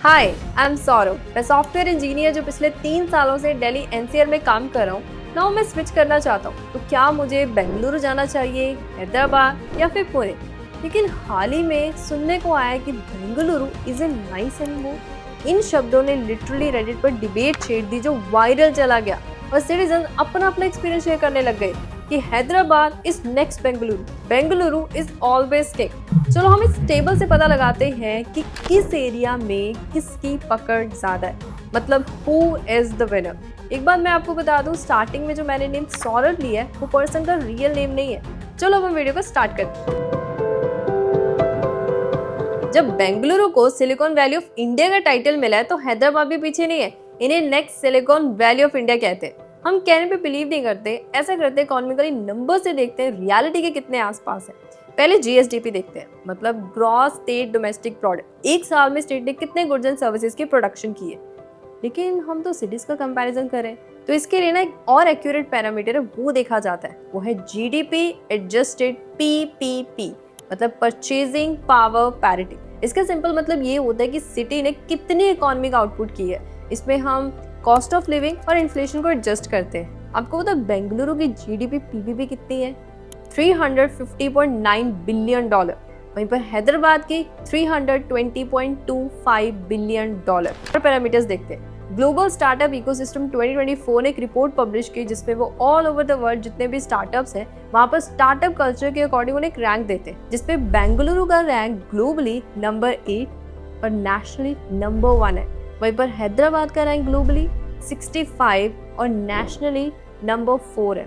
Hi, I am Saurabh. मैं software engineer जो पिछले 3 सालों से दिल्ली एनसीआर में काम कर रहा हूँ। नाउ मैं स्विच करना चाहता हूँ, तो क्या मुझे बेंगलुरु जाना चाहिए, हैदराबाद या फिर पुणे? लेकिन हाल ही में सुनने को आया कि Bengaluru is a nice anymore. इन शब्दों ने लिटरली रेडिट पर डिबेट छेड़ दी जो वायरल चला गया और सिटीजन अपना अपना एक्सपीरियंस शेयर करने लग गए कि Hyderabad is next Bengaluru, Bengaluru is always king. चलो हम इस टेबल से पता लगाते हैं कि किस एरिया में किसकी पकड़ ज्यादा है, मतलब हु इज द विनर। एक बात मैं आपको बता दूं, स्टार्टिंग में जो मैंने नेम सौरभ लिया है वो पर्सन का रियल नेम नहीं है। चलो अब हम वीडियो को स्टार्ट करते हैं। जब बेंगलुरु को सिलिकॉन वैली ऑफ इंडिया का टाइटल मिला है तो हैदराबाद भी पीछे नहीं है। इन्हें next silicon valley of India कहते हैं। हम कहने पे बिलीव नहीं करते, ऐसा करते इकोनॉमिकली नंबर से देखते हैं रियलिटी के कितने आसपास है। पहले जीएसडीपी देखते हैं, मतलब ग्रॉस स्टेट डोमेस्टिक प्रोडक्ट। एक साल में स्टेट ने कितने गुड्स एंड सर्विसेज की प्रोडक्शन की है। लेकिन हम तो सिटीज का कंपैरिजन करें तो इसके लिए ना एक और एक्यूरेट पैरामीटर है, वो देखा जाता है। वो है जीडीपी एडजस्टेड पीपीपी, मतलब परचेजिंग पावर पैरिटी। इसका सिंपल मतलब ये होता है कि सिटी ने कितनी इकोनॉमिक आउटपुट की है। इसमें हम कॉस्ट ऑफ लिविंग और इन्फ्लेशन को एडजस्ट करते हैं। आपको पता है बेंगलुरु की जीडीपी पीपीपी कितनी है? $350.9 बिलियन। वहीं पर हैदराबाद की $320.25 बिलियन। पैरामीटर्स देखते हैं। ग्लोबल स्टार्टअप इकोसिस्टम 2024 ने एक रिपोर्ट पब्लिश की जिसमें वो ऑल ओवर द वर्ल्ड जितने भी स्टार्टअप्स हैं वहां पर स्टार्टअप कल्चर के अकॉर्डिंग उन्हें एक रैंक देते हैं, जिसपे बेंगलुरु का रैंक ग्लोबली नंबर 8 और नेशनली नंबर 1 है। वहीं पर हैदराबाद का रैंक ग्लोबली 65 और नेशनली नंबर 4 है।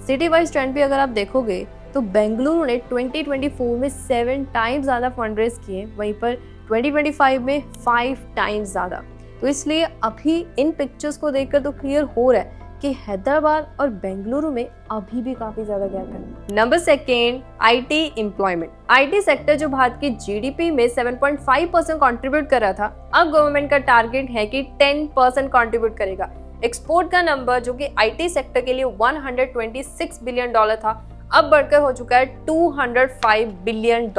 सिटी वाइज ट्रेंड भी अगर आप देखोगे तो बेंगलुरु ने 2024 में 7 टाइम्स ज़्यादा फंड रेज किए, वहीं पर 2025 में 5 टाइम्स ज़्यादा। तो इसलिए अभी इन पिक्चर्स को देखकर तो क्लियर हो रहा है कि हैदराबाद और बेंगलुरु में अभी भी काफी ज्यादा गैप है। Number second, IT employment. IT sector जो भारत की जीडीपी में 7.5% कंट्रीब्यूट कर रहा था, अब गवर्नमेंट का टारगेट है कि 10% कंट्रीब्यूट करेगा। एक्सपोर्ट का नंबर जो कि आईटी सेक्टर के लिए $126 बिलियन था, अब बढ़कर हो चुका है $205 बिलियन,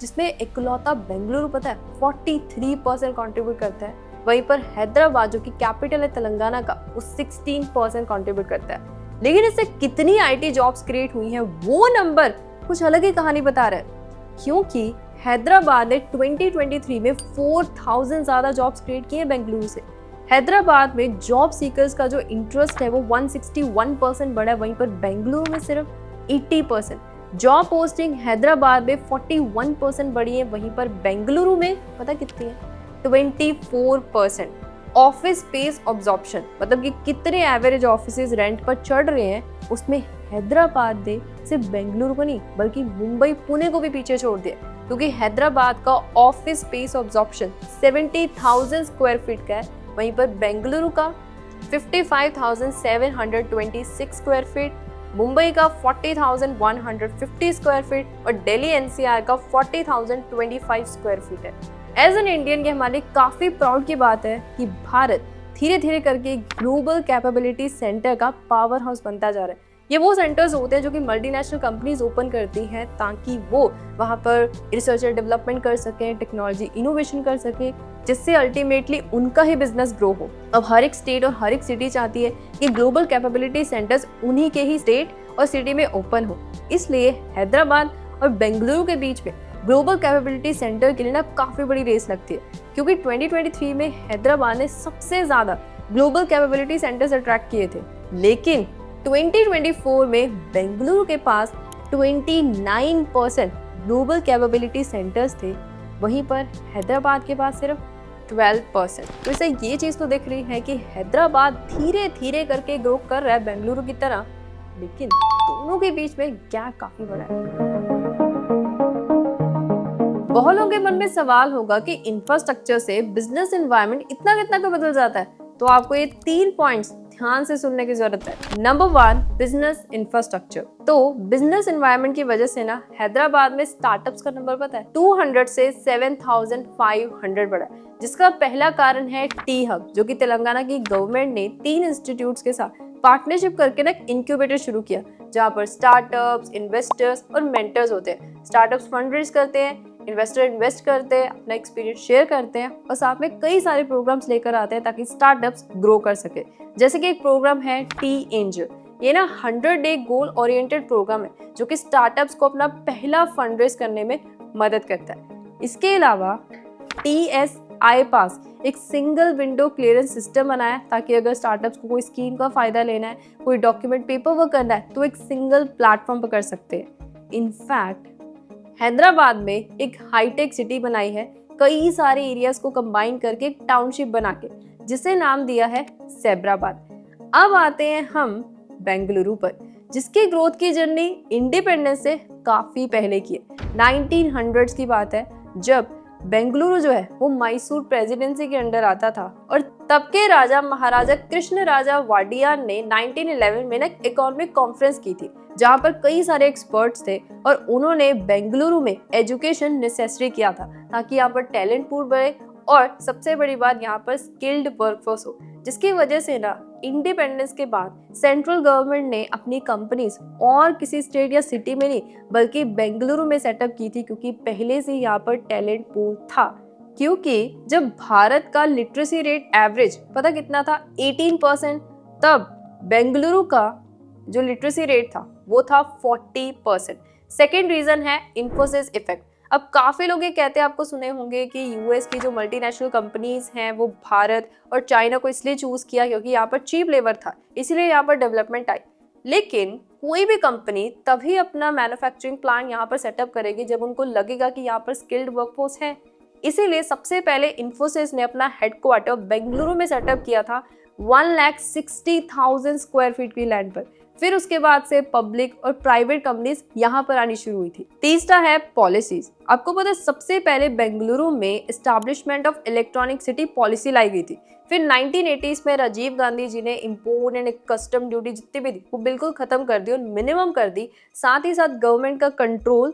जिसमें इकलौता बेंगलुरु पता है 43% कंट्रीब्यूट करता है। वहीं पर हैदराबाद जो कि कैपिटल है तेलंगाना का, वो 16% कंट्रीब्यूट करता है। लेकिन इससे कितनी आईटी जॉब्स क्रिएट हुई हैं वो नंबर कुछ अलग ही कहानी बता रहा है, क्योंकि हैदराबाद ने 2023 में 4000 ज्यादा जॉब्स क्रिएट किए हैं बेंगलुरु से। हैदराबाद में जॉब सीकर्स का जो इंटरेस्ट है वो 161% बढ़ा है, वहीं पर बेंगलुरु में सिर्फ 80%। जॉब पोस्टिंग हैदराबाद में 41% बढ़ी है, वहीं पर बेंगलुरु में पता कितनी है? 24%। ऑफिस स्पेस ऑब्जॉर्प्शन, मतलब कि कितने एवरेज ऑफिसेज रेंट पर चढ़ रहे हैं, उसमें हैदराबाद ने सिर्फ बेंगलुरु को नहीं बल्कि मुंबई पुणे को भी पीछे छोड़ दिया, क्योंकि हैदराबाद का office space absorption 70,000 square feet का है, वहीं पर बेंगलुरु का 55,726 स्क्वायर फीट, मुंबई का 40,150 स्क्वायर फीट और दिल्ली एनसीआर का 40,025 स्क्वायर फीट है। एज एन इंडियन ये हमारे काफ़ी प्राउड की बात है कि भारत धीरे धीरे करके ग्लोबल कैपेबिलिटी सेंटर का पावर हाउस बनता जा रहा है। ये वो सेंटर्स होते हैं जो कि मल्टीनेशनल कंपनीज ओपन करती हैं ताकि वो वहाँ पर रिसर्च एंड डेवलपमेंट कर सकें, टेक्नोलॉजी इनोवेशन कर सकें, जिससे अल्टीमेटली उनका ही बिजनेस ग्रो हो। अब हर एक स्टेट और हर एक सिटी चाहती है कि ग्लोबल कैपेबिलिटी सेंटर्स उन्हीं के ही स्टेट और सिटी में ओपन हो। इसलिए हैदराबाद और बेंगलुरु के बीच में ग्लोबल कैपेबिलिटी सेंटर के लिए ना काफी बड़ी रेस लगती है, क्योंकि 2023 में हैदराबाद ने सबसे ज्यादा ग्लोबल कैपेबिलिटी सेंटर्स अट्रैक्ट किए थे, लेकिन 2024 में बेंगलुरु के पास 29% ग्लोबल कैपेबिलिटी सेंटर्स थे, वहीं पर हैदराबाद के पास सिर्फ 12%। तो इससे ये चीज तो दिख रही है कि हैदराबाद धीरे धीरे करके ग्रो कर रहा है बेंगलुरु की तरह, लेकिन दोनों के बीच में गैप काफी बड़ा है। बहुत लोगों के मन में सवाल होगा कि इंफ्रास्ट्रक्चर से बिजनेस एनवायरनमेंट इतना कितना क्यों बदल जाता है, तो आपको ये 3 पॉइंट्स ध्यान से सुनने की जरूरत है। Number 1, business infrastructure. तो बिजनेस एनवायरनमेंट की वजह से ना हैदराबाद में स्टार्टअप्स का नंबर पता है 200 से 7,500 बढ़ा, जिसका पहला कारण है टी हब, जो कि तेलंगाना की गवर्नमेंट ने 3 इंस्टीट्यूट्स के साथ पार्टनरशिप करके ना इंक्यूबेटर शुरू किया, जहाँ पर स्टार्टअप्स, इन्वेस्टर्स और मेंटर्स होते हैं। स्टार्टअप्स फंड रेज करते हैं, इन्वेस्टर इन्वेस्ट करते हैं, अपना एक्सपीरियंस शेयर करते हैं और साथ में कई सारे प्रोग्राम्स लेकर आते हैं ताकि स्टार्टअप्स ग्रो कर सके। जैसे कि एक प्रोग्राम है टी एंजल। ये ना 100-डे गोल ओरिएंटेड प्रोग्राम है जो कि स्टार्टअप्स को अपना पहला फंड रेज करने में मदद करता है। इसके अलावा TSI पास एक सिंगल विंडो क्लियरेंस सिस्टम बनाया ताकि अगर स्टार्टअप्स को कोई स्कीम का फायदा लेना है, कोई डॉक्यूमेंट पेपर वर्क करना है तो एक सिंगल प्लेटफॉर्म पर कर सकते हैं। इनफैक्ट हैदराबाद में एक हाईटेक सिटी बनाई है, कई सारे एरियाज को कंबाइन करके एक टाउनशिप बना के, जिसे नाम दिया है सैबराबाद। अब आते हैं हम बेंगलुरु पर, जिसकी ग्रोथ की जर्नी इंडिपेंडेंस से काफी पहले की है। 1900s की बात है जब बेंगलुरु जो है वो मैसूर प्रेसिडेंसी के अंडर आता था और तब के राजा महाराजा कृष्ण राजा वाडियार ने 1911 में एक इकोनॉमिक कॉन्फ्रेंस की थी जहां पर कई सारे एक्सपर्ट्स थे और उन्होंने बेंगलुरु में एजुकेशन नेसेसरी किया था ताकि यहाँ पर टैलेंट पूल बढ़े और सबसे बड़ी बात यहाँ पर स्किल्ड वर्कफोर्स हो, जिसकी वजह से ना इंडिपेंडेंस के बाद सेंट्रल गवर्नमेंट ने अपनी कंपनीज और किसी स्टेट या सिटी में नहीं बल्कि बेंगलुरु में सेटअप की थी, क्योंकि पहले से यहाँ पर टैलेंट पूल था। क्योंकि जब भारत का लिटरेसी रेट एवरेज पता कितना था 18%, तब बेंगलुरु का जो लिटरेसी रेट था वो था 40%। सेकेंड रीजन है इन्फोसिस इफेक्ट। अब काफी लोग ये कहते हैं, आपको सुने होंगे कि यूएस की जो मल्टीनेशनल कंपनीज हैं वो भारत और चाइना को इसलिए चूज किया क्योंकि यहाँ पर चीप लेबर था, इसलिए यहाँ पर डेवलपमेंट आई। लेकिन कोई भी कंपनी तभी अपना मैन्युफैक्चरिंग प्लांट यहाँ पर सेटअप करेगी जब उनको लगेगा कि यहाँ पर स्किल्ड वर्कफोर्स है। इसीलिए सबसे पहले इन्फोसिस ने अपना हेडक्वार्टर बेंगलुरु में सेटअप किया था 1,60,000 स्क्वायर फीट की लैंड पर। फिर उसके बाद से पब्लिक और प्राइवेट कंपनीज यहाँ पर आनी शुरू हुई थी। तीसरा है पॉलिसीज। आपको पता है सबसे पहले बेंगलुरु में establishment of electronic city policy लाई गई थी। फिर 1980s में राजीव गांधी जी ने इम्पोर्ट एंड कस्टम ड्यूटी जितनी भी थी वो बिल्कुल खत्म कर दी और मिनिमम कर दी। साथ ही साथ गवर्नमेंट का कंट्रोल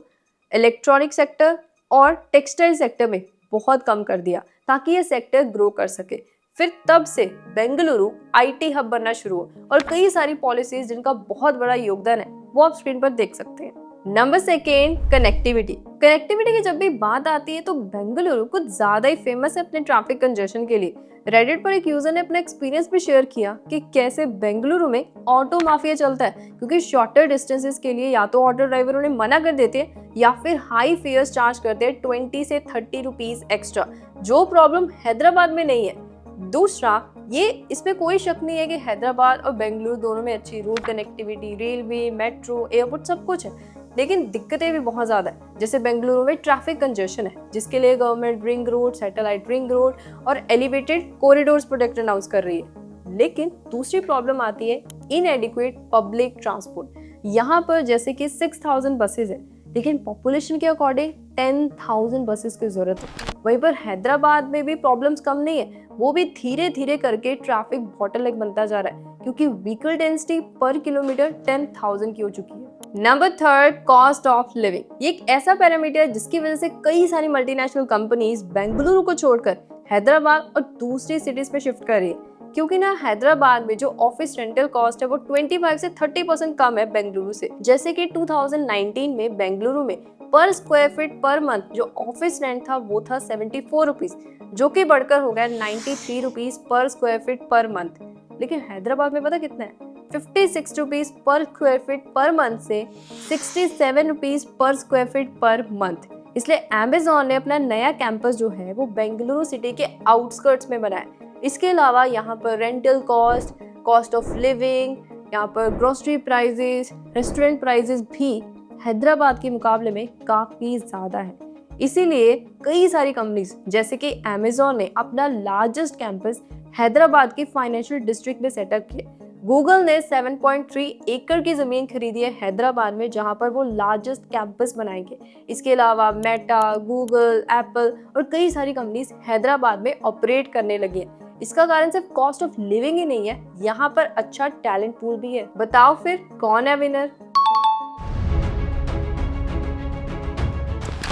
इलेक्ट्रॉनिक सेक्टर और टेक्सटाइल सेक्टर में बहुत कम कर दिया ताकि ये सेक्टर ग्रो कर सके। फिर तब से बेंगलुरु आईटी हब बनना शुरू हुआ और कई सारी पॉलिसीज जिनका बहुत बड़ा योगदान है वो आप स्क्रीन पर देख सकते हैं। Number second, connectivity. कनेक्टिविटी की जब भी बात आती है तो बेंगलुरु कुछ ज्यादा ही फेमस है अपने ट्रैफिक कंजेशन के लिए। रेडिट पर एक यूजर ने अपना एक्सपीरियंस भी शेयर किया कि कैसे बेंगलुरु में ऑटो माफिया चलता है, क्योंकि शॉर्टर डिस्टेंसेस के लिए या तो ऑटो ड्राइवर उन्हें मना कर देते हैं या फिर हाई फेयर्स चार्ज करते हैं 20 से 30 रुपीज एक्स्ट्रा, जो प्रॉब्लम हैदराबाद में नहीं है। दूसरा, ये इसमें कोई शक नहीं है कि हैदराबाद और बेंगलुरु दोनों में अच्छी road connectivity, railway, metro, airport सब कुछ है, लेकिन दिक्कतें भी बहुत ज़्यादा है। जैसे बेंगलुरु में ट्रैफिक कंजेशन है जिसके लिए government ring road, satellite ring road और एलिवेटेड कॉरिडोर्स प्रोजेक्ट अनाउंस कर रही है। लेकिन दूसरी प्रॉब्लम आती है इनएडिक्वेट पब्लिक ट्रांसपोर्ट। यहाँ पर जैसे कि 6,000 बसेज है लेकिन पॉपुलेशन के अकॉर्डिंग 10,000 बसेस की जरूरत है। वहीं पर हैदराबाद में भी प्रॉब्लम्स कम नहीं है, वो भी धीरे धीरे करके ट्रैफिक बॉटलनेक बनता जा रहा है क्योंकि व्हीकल डेंसिटी पर किलोमीटर 10,000 की हो चुकी है। Number third, cost of living. ये एक ऐसा पैरामीटर है जिसकी वजह से कई सारी मल्टीनेशनल कंपनीज बेंगलुरु को छोड़कर हैदराबाद और दूसरी सिटीज में शिफ्ट कर रही है, क्योंकि ना हैदराबाद में जो ऑफिस रेंटल कॉस्ट है वो 25 से 30% कम है बेंगलुरु से। जैसे कि 2019 में बेंगलुरु में पर स्क्वायर फीट पर मंथ जो ऑफिस रेंट था वो था 74 रुपीज, जो कि बढ़कर हो गया 93 rupees per square feet per month. लेकिन हैदराबाद में पता कितना है, 56 rupees per square feet per month से 67 rupees per square feet per month. इसलिए अमेज़न ने अपना नया कैंपस जो है वो बेंगलुरु सिटी के आउटस्कर्ट्स में बनाया। इसके अलावा यहाँ पर rental cost, cost of living, यहाँ पर ग्रोसरी प्राइजेस, रेस्टोरेंट प्राइजेस भी हैदराबाद के मुकाबले में काफ़ी ज़्यादा है। इसीलिए कई सारी कंपनीज जैसे कि अमेज़न ने अपना लार्जेस्ट कैंपस हैदराबाद के फाइनेंशियल डिस्ट्रिक्ट में सेटअप किया। गूगल ने 7.3 एकड़ की ज़मीन खरीदी है हैदराबाद में, जहां पर वो लार्जेस्ट कैंपस बनाएंगे। इसके अलावा मेटा, गूगल, एप्पल और कई सारी कंपनीज हैदराबाद में ऑपरेट करने लगी हैं। इसका कारण सिर्फ कॉस्ट ऑफ लिविंग ही नहीं है, यहाँ पर अच्छा टैलेंट पूल भी है। बताओ फिर कौन है विनर?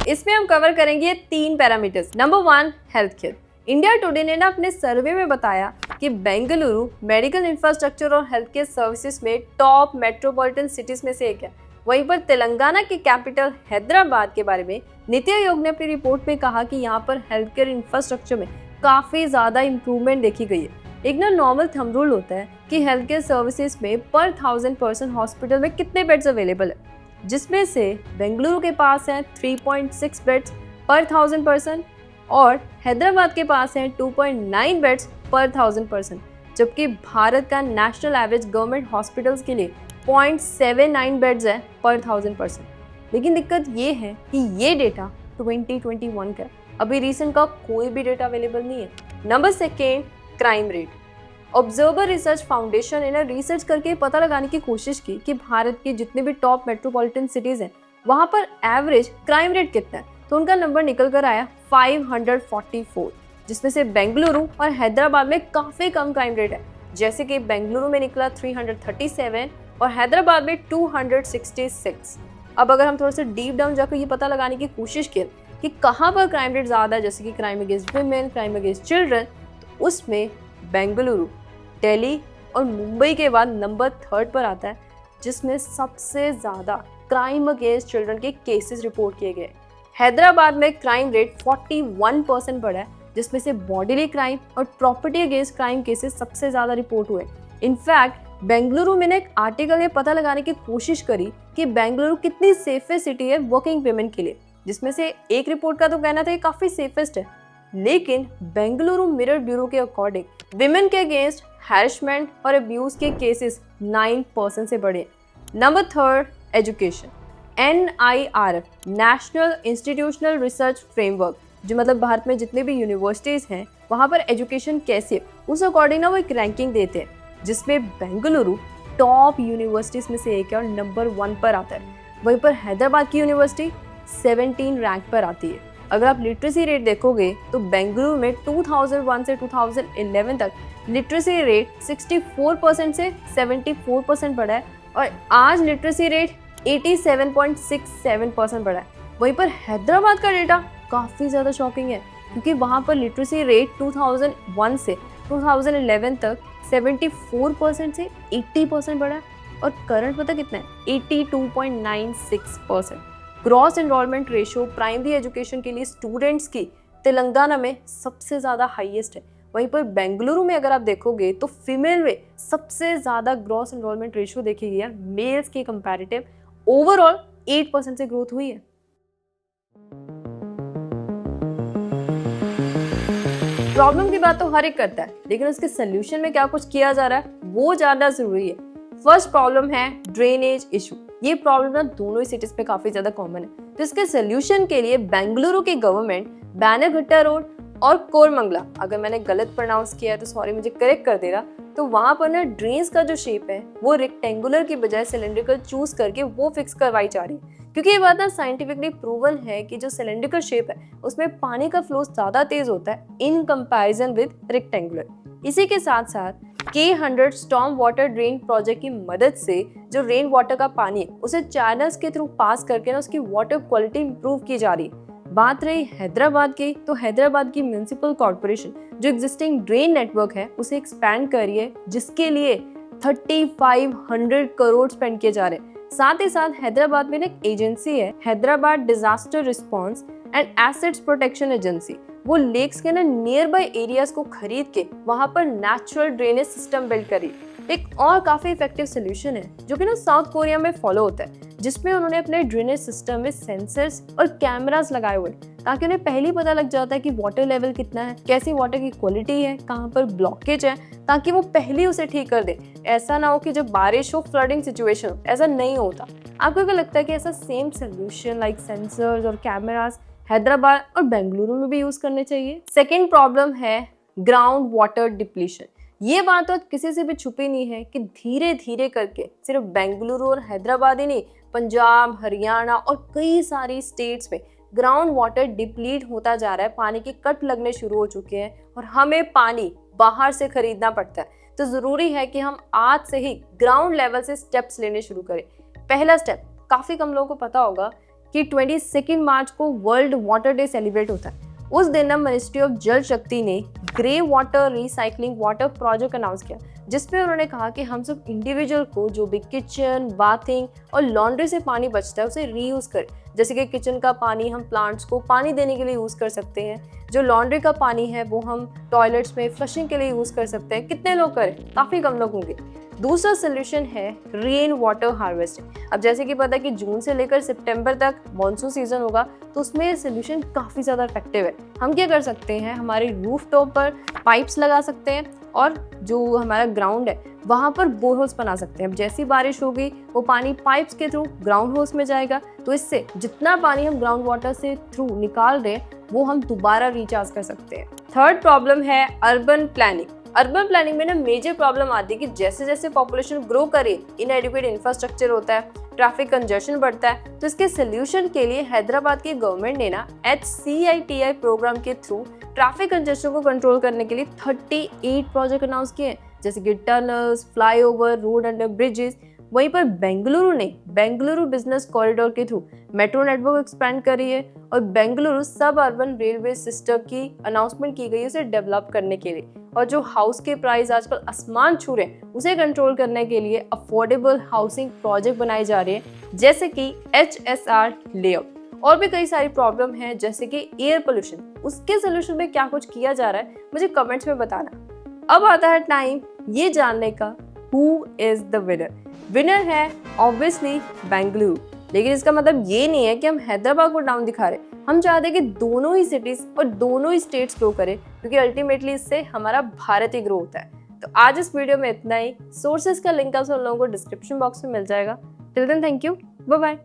इसमें हम कवर करेंगे 3 parameters. Number 1, health care. India today ने ना अपने सर्वे में बताया कि बेंगलुरु मेडिकल इंफ्रास्ट्रक्चर और हेल्थ केयर सर्विसेज में टॉप मेट्रोपॉलिटन सिटीज में से एक है। वहीं पर तेलंगाना के कैपिटल हैदराबाद के बारे में नीति आयोग ने अपनी रिपोर्ट में कहा कि यहाँ पर हेल्थ केयर इंफ्रास्ट्रक्चर में काफी ज्यादा इंप्रूवमेंट देखी गई है। एक नॉर्मल थंब रूल होता है कि हेल्थ केयर सर्विसेज में पर 1000 पर्सन हॉस्पिटल में कितने बेड्स अवेलेबल है, जिसमें से बेंगलुरु के पास है 3.6 बेड्स पर 1000 पर्सन और हैदराबाद के पास है 2.9 बेड्स पर 1000 पर्सन, जबकि भारत का नेशनल एवरेज गवर्नमेंट हॉस्पिटल्स के लिए 0.79 बेड्स है पर 1000 पर्सन। लेकिन दिक्कत ये है कि ये डेटा 2021 का, अभी रीसेंट का कोई भी डेटा अवेलेबल नहीं है। Number 2, crime rate. Observer research foundation ने रिसर्च करके पता लगाने की कोशिश की कि भारत के जितने भी टॉप मेट्रोपॉलिटन सिटीज हैं वहां पर एवरेज क्राइम रेट कितना है, तो उनका नंबर निकल कर आया 544, जिसमें से बेंगलुरु और हैदराबाद में काफी कम क्राइम रेट है। जैसे कि बेंगलुरु में निकला 337 और हैदराबाद में 266। अब अगर हम थोड़ा सा डीप डाउन जाकर ये पता लगाने की कोशिश की कि कहाँ पर क्राइम रेट ज़्यादा है, जैसे कि crime against women, crime against children, तो उसमें बेंगलुरु, दिल्ली और मुंबई के बाद नंबर 3 पर आता है, जिसमें सबसे ज़्यादा क्राइम अगेंस्ट चिल्ड्रन के केसेस रिपोर्ट किए गए। हैदराबाद में क्राइम रेट 41% बढ़ा है, जिसमें से बॉडीली क्राइम और प्रॉपर्टी अगेंस्ट क्राइम केसेस सबसे ज़्यादा रिपोर्ट हुए। इनफैक्ट बेंगलुरु में एक आर्टिकल ने पता लगाने की कोशिश करी कि बेंगलुरु कितनी सेफेस्ट सिटी है वर्किंग वुमेन के लिए, जिसमें से एक रिपोर्ट का तो कहना था ये काफ़ी सेफेस्ट है, लेकिन बेंगलुरु मिरर ब्यूरो के अकॉर्डिंग विमेन के अगेंस्ट हैरेसमेंट और अब्यूज के केसेस 9% से बढ़े। Number 3, education. NIRF national institutional research framework, जो मतलब भारत में जितने भी यूनिवर्सिटीज़ हैं वहाँ पर एजुकेशन कैसे है उस अकॉर्डिंग ना वो एक रैंकिंग देते हैं, जिसमें बेंगलुरु टॉप यूनिवर्सिटीज़ में से एक है और नंबर 1 पर आता है। वहीं पर हैदराबाद की यूनिवर्सिटी 17 रैंक पर आती है। अगर आप लिटरेसी रेट देखोगे तो बेंगलुरु में 2001 से 2011 तक लिटरेसी रेट 64% से 74% बढ़ा है और आज लिटरेसी रेट 87.67% बढ़ा है। वहीं पर हैदराबाद का डेटा काफ़ी ज़्यादा शॉकिंग है, क्योंकि वहाँ पर लिटरेसी रेट 2001 से 2011 तक 74% से 80% बढ़ा है और करंट पता कितना है, 82.96%। Gross enrolment ratio primary education के लिए स्टूडेंट्स की तेलंगाना में सबसे ज़्यादा हाईएस्ट है। वहीं पर बेंगलुरु में अगर आप देखोगे तो फीमेल में सबसे ज़्यादा ग्रॉस एनरोलमेंट रेशियो देखी गई है, मेल्स के कंपैरेटिव ओवरऑल 8% से ग्रोथ हुई है। प्रॉब्लम की बात तो हर एक करता है, लेकिन उसके सोल्यूशन में क्या कुछ किया जा रहा है वो ज़्यादा ज़रूरी है। फर्स्ट प्रॉब्लम है ड्रेनेज इशू। ये प्रॉब्लम ना दोनों ही सिटीज पे काफी ज्यादा कॉमन है, तो इसके सोल्यूशन के लिए बेंगलुरु की गवर्नमेंट बैनरघट्टा रोड और कोरमंगला, अगर मैंने गलत प्रोनाउंस किया है तो सॉरी, मुझे करेक्ट कर देना, तो वहां पर ना ड्रेन्स का जो शेप है वो रेक्टेंगुलर की बजाय सिलेंड्रिकल चूज करके वो फिक्स करवाई जा रही है, क्योंकि ये बात ना साइंटिफिकली प्रूवन है कि जो सिलेंड्रिकल शेप है उसमें पानी का फ्लो ज्यादा तेज होता है इन कंपैरिजन विद रेक्टेंगुलर। इसी के साथ साथ K100 storm water drain project की मदद से जो रेन वाटर का पानी है उसे चैनल्स के थ्रू पास करके ना उसकी वाटर क्वालिटी इंप्रूव की जा रही है। बात रही हैदराबाद की, तो हैदराबाद की म्युनिसिपल कॉर्पोरेशन जो एग्जिस्टिंग ड्रेन नेटवर्क है उसे एक्सपैंड कर रही है, जिसके लिए 3500 करोड़ स्पेंड किए जा रहे हैं। साथ ही साथ हैदराबाद में एक एजेंसी है, Hyderabad disaster response and assets protection agency, वो लेक्स के ना नियर बाय एरियाज को खरीद के वहां पर नेचुरल ड्रेनेज सिस्टम बिल्ड करी। एक और काफी इफेक्टिव सोल्यूशन है जो कि ना साउथ कोरिया में फॉलो होता है, जिसमें उन्होंने अपने ड्रेनेज सिस्टम में सेंसर्स और कैमरास लगाए हुए ताकि उन्हें पहले ही पता लग जाता है कि वाटर लेवल कितना है, कैसी वाटर की क्वालिटी है, कहाँ पर ब्लॉकेज है, ताकि वो पहले उसे ठीक कर दे। ऐसा ना हो कि जब बारिश हो फ्लडिंग सिचुएशन हो, ऐसा नहीं होता। आपको क्या लगता है कि ऐसा सेम सोल्यूशन लाइक सेंसर्स और कैमरास हैदराबाद और बेंगलुरु में भी यूज करने चाहिए? सेकेंड प्रॉब्लम है ग्राउंड वाटर डिप्लीशन। ये बात तो किसी से भी छुपी नहीं है कि धीरे धीरे करके सिर्फ बेंगलुरु और हैदराबाद ही नहीं, पंजाब, हरियाणा और कई सारी स्टेट्स में ग्राउंड वाटर डिप्लीट होता जा रहा है। पानी के कट लगने शुरू हो चुके हैं और हमें पानी बाहर से खरीदना पड़ता है। तो ज़रूरी है कि हम आज से ही ग्राउंड लेवल से स्टेप्स लेने शुरू करें। पहला स्टेप, काफ़ी कम लोगों को पता होगा कि 22 मार्च को वर्ल्ड वाटर डे सेलिब्रेट होता है। उस दिन ना मिनिस्ट्री ऑफ जल शक्ति ने grey water recycling water project announce किया, जिसमें उन्होंने कहा कि हम सब इंडिविजुअल को जो भी किचन, बाथिंग और लॉन्ड्री से पानी बचता है उसे रीयूज करें। जैसे कि किचन का पानी हम प्लांट्स को पानी देने के लिए यूज़ कर सकते हैं, जो लॉन्ड्री का पानी है वो हम टॉयलेट्स में फ्लशिंग के लिए यूज़ कर सकते हैं। कितने लोग करें? काफ़ी कम लोग होंगे। दूसरा सोल्यूशन है रेन वाटर हार्वेस्टिंग। अब जैसे कि पता है कि जून से लेकर सितंबर तक मॉनसून सीजन होगा, तो उसमें ये सोल्यूशन काफ़ी ज़्यादा इफेक्टिव है। हम क्या कर सकते हैं, हमारे रूफ टॉप पर पाइप्स लगा सकते हैं और जो हमारा ग्राउंड है वहाँ पर बोरहोल्स बना सकते हैं। अब जैसी बारिश होगी वो पानी पाइप्स के थ्रू ग्राउंड होल्स में जाएगा, तो इससे जितना पानी हम ग्राउंड वाटर से थ्रू निकाल रहे हैं वो हम दोबारा रिचार्ज कर सकते हैं। थर्ड प्रॉब्लम है अर्बन प्लानिंग। अर्बन प्लानिंग में ना मेजर प्रॉब्लम आती है कि जैसे जैसे पॉपुलेशन ग्रो करे, इनएडिक्वेट इंफ्रास्ट्रक्चर होता है, ट्रैफिक कंजेशन बढ़ता है। तो इसके सोल्यूशन के लिए हैदराबाद की गवर्नमेंट ने ना HCITI प्रोग्राम के थ्रू ट्रैफिक कंजेशन को कंट्रोल करने के लिए 38 प्रोजेक्ट अनाउंस किए हैं, जैसे कि tunnels, flyover, road under bridges. वहीं पर बेंगलुरु ने बेंगलुरु बिजनेस कॉरिडोर के थ्रू मेट्रो नेटवर्क एक्सपेंड करी है और बेंगलुरु सब अर्बन रेलवे सिस्टम की अनाउंसमेंट की गई है उसे डेवलप करने के लिए। और जो हाउस के प्राइस आजकल आसमान छू रहे हैं उसे कंट्रोल करने के लिए अफोर्डेबल हाउसिंग प्रोजेक्ट बनाए जा रहे हैं, जैसे कि HSR लेआउट। और भी कई सारी प्रॉब्लम है जैसे कि एयर पोल्यूशन, उसके सोल्यूशन में क्या कुछ किया जा रहा है मुझे कमेंट्स में बताना। अब आता है टाइम ये जानने का who is the winner. Winner है ऑब्वियसली बेंगलुरु, लेकिन इसका मतलब ये नहीं है कि हम हैदराबाद को डाउन दिखा रहे। हम चाहते हैं कि दोनों ही सिटीज और दोनों ही स्टेट्स ग्रो करें, क्योंकि अल्टीमेटली इससे हमारा भारत ही ग्रो होता है। तो आज इस वीडियो में इतना ही। सोर्सेज का लिंक आप सब लोगों को डिस्क्रिप्शन बॉक्स में मिल जाएगा। Till then thank you, bye bye.